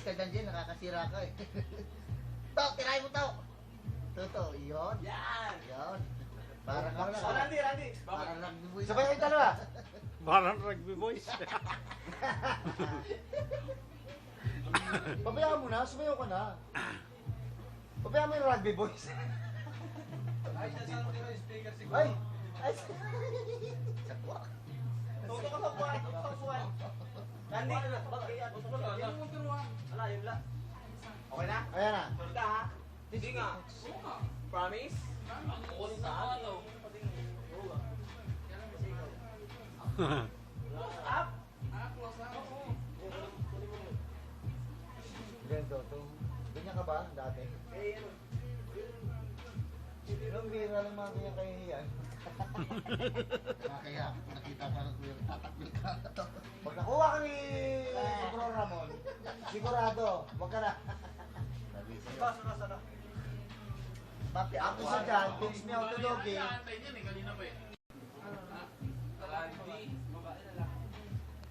ka dyan, Jen. Nakakasira ka eh. Tao, tirahin mo tao. Toto, yun. Yan! Yun. Parang ano Oh, lang. Randy! Parang rugby boy. Sabay kayong dalawa. Parang rugby boys. Pabayaan mo na, sumayaw ka na. Pabayaan mo yung rugby boys. Ay, sasama ko yung speaker siguro. Ay! Ay! Sakwa. Toto ka sa buwan! Sa buwan! Randy! Yan mo turuan. Ala, yun lang. Okay na? Ayan na. Sorry ka ha? Hindi nga. Promise? Close na ano? Up! Ganito, to. Ganyan ka ba dati? Nung bira lang mga ganyan kahihiyan. Kaya, nakita ka ng kuya. Tatakbil ka na to. Pag nakuha ka ni Bro Ramon, sigurado, wag ka na. Sabi sa'yo. Sana. Papi, Ako sa dyan, teach me how to doggy. Antay niyan eh, kanina pa eh.